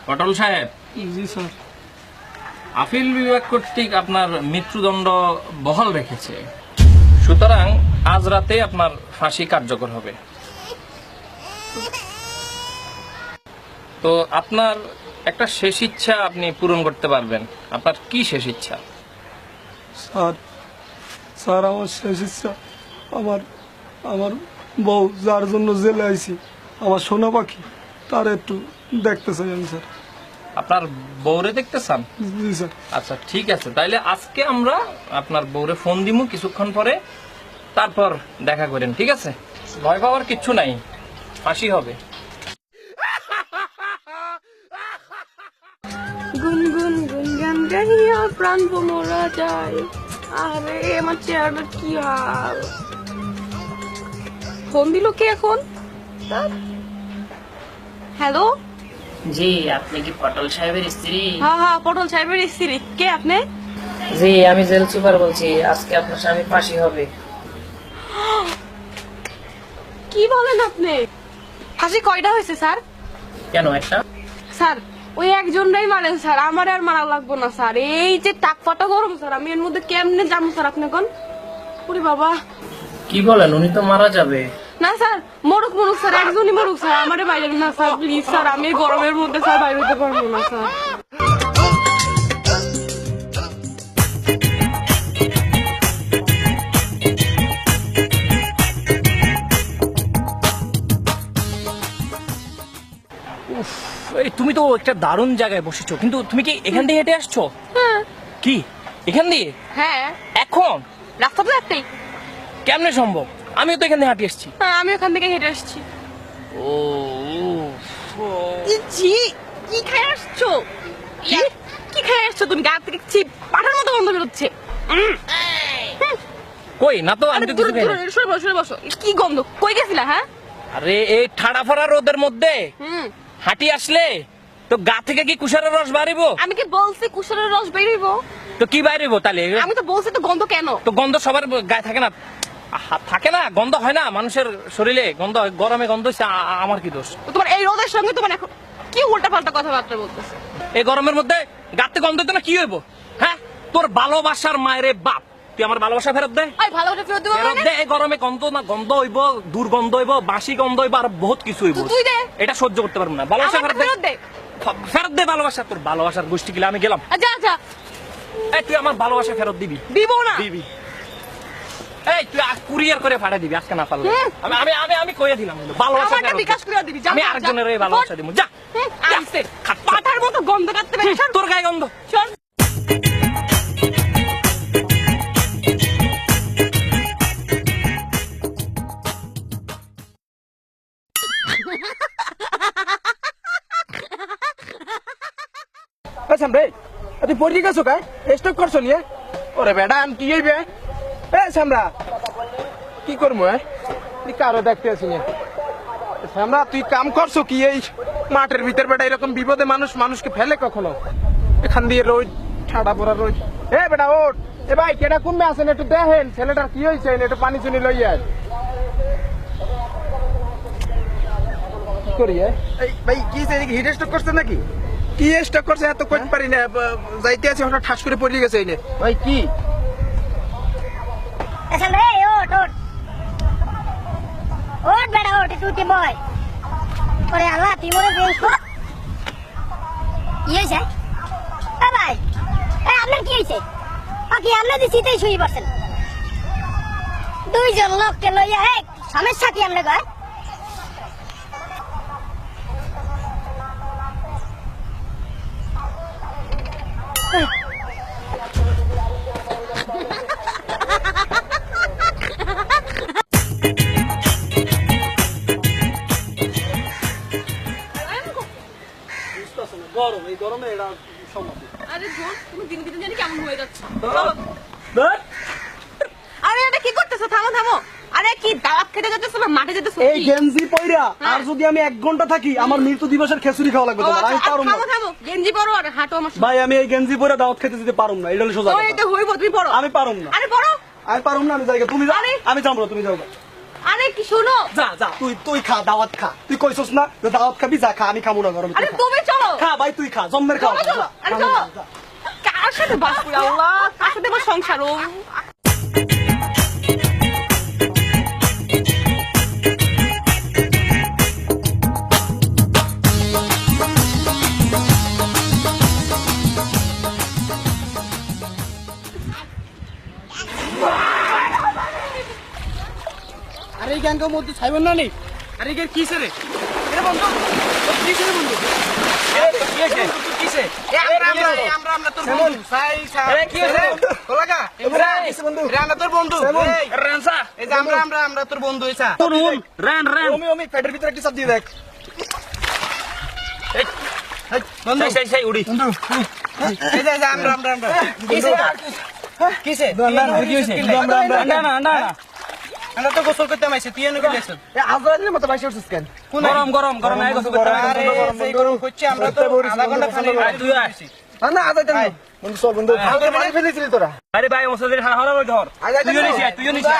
পটল সাহেব, জি sir. Appeal বিভাগ কর্তৃক আপনার মৃত্যুদণ্ড বহাল রেখেছে, সুতরাং আজ রাতে আপনার ফাঁসি কার্যকর হবে। তো আপনার একটা শেষ ইচ্ছা আপনি পূরণ করতে পারবেন। আপনার কি শেষ ইচ্ছা? স্যার স্যার আমার শেষ ইচ্ছা, আমার আমার বউ যার জন্য জেলে আইছি, আমার সোনা পাখি, তার একটু দেখতে চাই আমি স্যার। আপনার বউরে দেখতে চান? জি স্যার। আচ্ছা ঠিক আছে, তাইলে আজকে আমরা আপনার বউরে ফোন দিমু কিছুক্ষণ পরে, তারপর দেখা করেন, ঠিক আছে? ভয় পাওয়ার কিচ্ছু নাই, ফাঁসি হবে। গুনগুন গুনগান গাইয়া প্রাণ মরা যায়। আরে আমার চেয়ারটা কি হাল। ফোন দিল কে এখন? হ্যালো, জি, আপনি কি পটল সাহেবের স্ত্রী? হ্যাঁ হ্যাঁ, পটল সাহেবের স্ত্রী। কে আপনি? জি, আমি জেল সুপার বলছি। আজকে আপনার স্বামী ফাঁসি হবে। কি বলেন আপনি? ফাঁসি কয়টা হয়েছে স্যার? কেন একটা? স্যার ওই একজনটাই মারেন স্যার, আমার আর মারা লাগবো না স্যার। এই যে টাক ফাটা গরম স্যার, আমি এর মধ্যে কেমনে যাবো স্যার আপনি কোন? ওরে বাবা, কি বলেন, উনি তো মারা যাবে। না স্যার, মরুক মরুক স্যার, একজনই মরুক স্যার, আমারে বাইরে না স্যার, প্লিজ স্যার, আমি এই গরমের মধ্যে স্যার বাইরে হতে পারবো না স্যার। এই তুমি তো একটা দারুণ জায়গায় বসেছো, কিন্তু তুমি কি এখান দিয়ে হেঁটে আসছো? হ্যাঁ কি এখান দিয়ে? হ্যাঁ, এখন রাস্তা তো একটাই। কেমনে সম্ভব? আমিও তো এখান দিয়ে হাঁটি আসছি। হ্যাঁ, আমি ওখান থেকে হেঁটে আসছি। ও জি, কি খাই আসছো? কি খাই আসছো তুমি? গা থেকে চিপ পাঠার মতো গন্ধ বেরোচ্ছে। কই না তো, আমি আরে তো দূরে কিছু খাই দূরে নাই। সরে বসো, সরে বসো। কি গন্ধ? কই গেছিলা? হ্যাঁ, আরে এই ঠাড়া ফাড়া রোদের মধ্যে হাঁটি আসলে তো গা থেকে কি কুশারের রস বাড়িব? আমি কি বলছি কুশলের রস বেরিব? তো কি বাইরিব তাহলে? আমি তো বলছি তো গন্ধ কেন? তো গন্ধ সবার গায়ে থাকে না? থাকে না, গন্ধ হয় না মানুষের শরীরে গন্ধ হয়। গরমে গন্ধ হচ্ছে, আমার কি দোষ? তো তোমার এই রোদের সঙ্গে তোমার এখন কি উল্টা পাল্টা কথাবার্তা বলতেছে? এই গরমের মধ্যে গাতে গন্ধ হইতো না, কি হইব? হ্যাঁ, তোর ভালোবাসার মায়ের বাপ, তুই আমার ভালোবাসা ফেরত দে। ওই ভালোবাসা ফেরত দেবো ফেরত মানে? দে। এই গরমে গন্ধ না, গন্ধ হইব, দুর্গন্ধ হইব, বাসি গন্ধ হইব, আর বহুত কিছু হইব। তুই দে। এটা সহ্য করতে পারবো না। ভালোবাসা আমারটা ফেরত দে। ফেরত দে। ফেরত দে ভালোবাসা। তোর ভালোবাসার গোষ্ঠী গিলা আমি গেলাম। যা যা। এই তুই আমার ভালোবাসা ফেরত দিবি? দিব না। দিবি। এই তুই কুরিয়ার করে পাঠিয়ে দিবি আজকে না পারলে। আমি আমি আমি আমি কইয়ে দিলাম ভালোবাসা আমারটা ফেরত দে। বিকাশ করে দিবি। যা, আমি যা, আরেকজনের যা। এই ভালোবাসা দিব। যা। আইছে পাঠার মতো গন্ধ কাটতে পারে। তোর গায়ে গন্ধ। চল। সামরে তুই পড়ে গেছো কা? স্টক করছো নিয়ে? ওরে বেটা আমি কি হইবে? এ সামরা কি করবো? তুই কারো দেখতে আসি না সামরা, তুই কাম করছো কি? এই মাঠের ভিতর বেটা এরকম বিপদে মানুষ মানুষকে ফেলে কখনো? এখান দিয়ে রোজ ঠাডা পড়া রোজ। এ বেটা ওঠ। এ ভাই কেটা কমবে আসেন, একটু দেখেন ছেলেটার কি হয়েছে, একটু পানি চুনি লই আয়। কি করি? এই ভাই কি হিট স্ট্রোক করছে নাকি? কি স্টক করছে এত কইতে পারি না, যাইতে আছে হঠাৎ ঠাস করে পড়ে গেছে এইনে। ভাই কি আচ্ছা রে, ওঠ ওঠ ওঠ বেড়া, ওঠ একটু উঠে বয়। ওরে আল্লাহ, তুই মরে গেছিস। কি হয়েছে? এ ভাই, আপনার কি হয়েছে? কি আপনার শীতেই শুয়ে পড়ছেন? দুইজন লোককে লইয়া সমস্যা কি আমরা কয়? গরম, এই গরমে এটা সমস্যা। আরে ধর, তুমি দিন দিন জানি কেমন হয়ে যাচ্ছে। আরে এটা কি করতেছো? থামো থামো। আরে কি দাওয়াত খেতে যাচ্ছো না মাঠে যেতেছো? এই গেঞ্জি পইরা আর যদি আমি 1 ঘন্টা থাকি, আমার মৃত্যু দিবসের খিচুড়ি খাওয়া লাগবে তোমার। আমি পারুম না থামো থামো, গেঞ্জি পরো আর হাঁটো আমার সাথে। ভাই, আমি এই গেঞ্জি পইরা দাওয়াত খেতে যেতে পারুম না, এটা হলো সোজা ওই কথা। এটা হইব, তুমি পরো। আমি পারুম না। আরে পরো। আমি পারুম না, আমি যাই। তুমি যাও। আরে। আমি যাবো না, তুমি যাও। আরে কি শোনো। যা যা, তুই খা, দাওয়াত খা। তুই কইছস না যে দাওয়াত খাবি, যা খা, আমি খামু না গরমে। আরে তুমি চলো। খা ভাই তুই খা জম্মের খাও কার সাথে বাঁচবো আল্লাহ, কার সাথে আমার সংসার ও আরে এই গ্যাংকের মধ্যে ছাইবেন না নি? আরে এর কিসে রে? এ বন্ধু, তোর কিসে রে বন্ধু? কি আছে? কিসে? আমরা তোর বন্ধু। সাই সা। এ কি হইছে? তোলাকা? এরা কিসে বন্ধু? এরা আমরা তোর বন্ধু। এই রানসা। এই যে আমরা তোর বন্ধু হইছা। রান ওমি পেটের ভিতরে একটা চাপ দিয়ে দেখ। এই বন্ধু সেই উড়ি এই যে আমরা কিসে? কিসে? কি হইছে না আমরা তো গোসল করতে আইছি, তুই এনে গেছিস। এ আজরাইলের মতো বাইসে উঠছিস কেন গরম আই গেছে আরে সেই গরম হচ্ছে, আমরা তো আধা ঘন্টা পানি তুই আয়। না আজাইতে বন্ধু চল বন্ধু আমাদের বাড়ি ফেলেছিলি তোরা। আরে ভাই ওসাদের হারা হারা ধর আজাইতে তুইও নিছিস